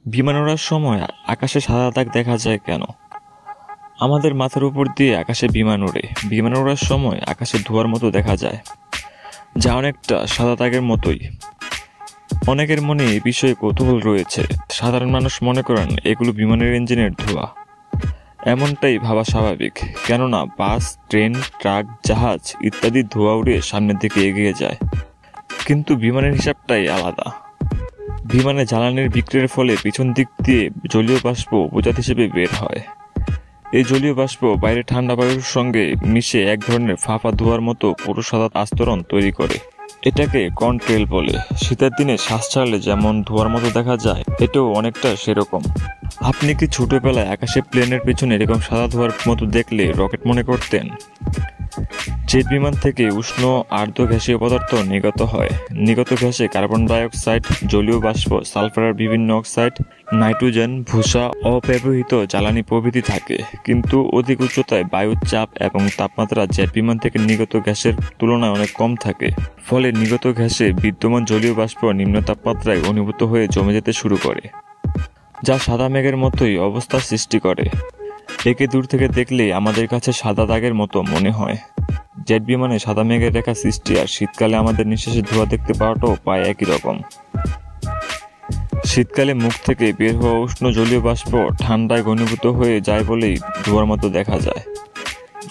বিমান ওড়ার সময় আকাশে সাদা দাগ দেখা যায় কেন? আমাদের মাথার উপর দিয়ে আকাশে বিমান ওড়ে। বিমান ওড়ার সময় আকাশে ধোঁয়ার মতো দেখা যায়, যা অনেকটা সাদা দাগের মতোই। অনেকের মনে এই বিষয়ে কৌতূহল রয়েছে। সাধারণ মানুষ মনে করেন এগুলো বিমানের ইঞ্জিনের ধোঁয়া। এমনটাই ভাবা স্বাভাবিক, কেননা বাস, ট্রেন, ট্রাক, জাহাজ ইত্যাদি ধোঁয়া উড়ে সামনের দিকে এগিয়ে যায়। কিন্তু বিমানের হিসাবটাই আলাদা। বিমানে জ্বালানির বিক্রিয়ার ফলে পিছন দিক দিয়ে জলীয় বাষ্প উপজাত হিসেবে বের হয়। এই জলীয় বাষ্প বাইরে ঠান্ডা বায়ুর সঙ্গে মিশে এক ধরনের ফাঁপা ধোঁয়ার মতো পুরো সাদা আস্তরণ তৈরি করে। এটাকে কন্ট্রেল বলে। শীতের দিনে শ্বাস ছাড়লে যেমন ধোঁয়ার মতো দেখা যায়, এটাও অনেকটা সেরকম। আপনি কি ছোটবেলায় আকাশে প্লেনের পেছনে এরকম সাদা ধোঁয়ার মতো দেখলে রকেট মনে করতেন? জেট বিমান থেকে উষ্ণ আর্দ্র গ্যাসীয় পদার্থ নির্গত হয়। নির্গত গ্যাসে কার্বন ডাইঅক্সাইড, জলীয় বাষ্প, সালফারের বিভিন্ন অক্সাইড, নাইট্রোজেন, ভূসা, অব্যবহৃত জ্বালানি প্রভৃতি থাকে। কিন্তু অধিক উচ্চতায় বায়ুর চাপ এবং তাপমাত্রা জেট বিমান থেকে নির্গত গ্যাসের তুলনায় অনেক কম থাকে। ফলে নির্গত গ্যাসে বিদ্যমান জলীয় বাষ্প নিম্ন তাপমাত্রায় ঘনীভূত হয়ে জমে যেতে শুরু করে, যা সাদা মেঘের মতোই অবস্থার সৃষ্টি করে। একে দূর থেকে দেখলেই আমাদের কাছে সাদা দাগের মতো মনে হয়। জেট বিমানে সাদা মেঘের রেখা সৃষ্টি আর শীতকালে আমাদের নিঃশ্বাসে ধোঁয়া দেখতে পাওয়াটাও প্রায় একই রকম। শীতকালে মুখ থেকে বের হওয়া উষ্ণ জলীয় বাষ্প ঠান্ডায় ঘনীভূত হয়ে যায় বলেই ধোঁয়ার মতো দেখা যায়।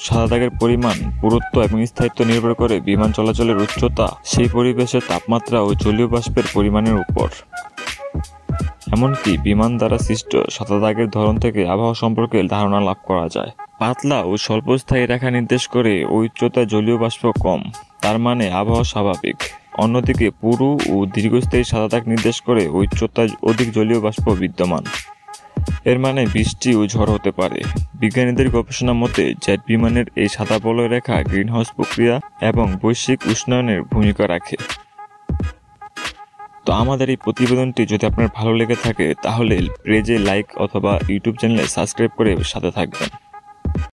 সাদা দাগের পরিমাণ, পুরুত্ব এবং স্থায়িত্ব নির্ভর করে বিমান চলাচলের উচ্চতা, সেই পরিবেশের তাপমাত্রা ও জলীয় বাষ্পের পরিমাণের উপর। এমনকি বিমান দ্বারা সৃষ্ট সাদা দাগের ধরন থেকে আবহাওয়া সম্পর্কে ধারণা লাভ করা যায়। পাতলা ও স্বল্পস্থায়ী রেখা নির্দেশ করে ওই উচ্চতায় জলীয় বাষ্প কম, তার মানে আবহাওয়া স্বাভাবিক। অন্যদিকে পুরু ও দীর্ঘস্থায়ী সাদা দাগ নির্দেশ করে ওই উচ্চতায় অধিক জলীয় বাষ্প বিদ্যমান, এর মানে বৃষ্টি ও ঝড় হতে পারে। বিজ্ঞানীদের গবেষণা মতে জেট বিমানের এই সাদা বলয় রেখা গ্রিনহাউস প্রক্রিয়া এবং বৈশ্বিক উষ্ণায়নের ভূমিকা রাখে। তো আমাদের এই প্রতিবেদনটি যদি আপনার ভালো লেগে থাকে তাহলে পেজে লাইক অথবা ইউটিউব চ্যানেলে সাবস্ক্রাইব করে সাথে থাকবেন।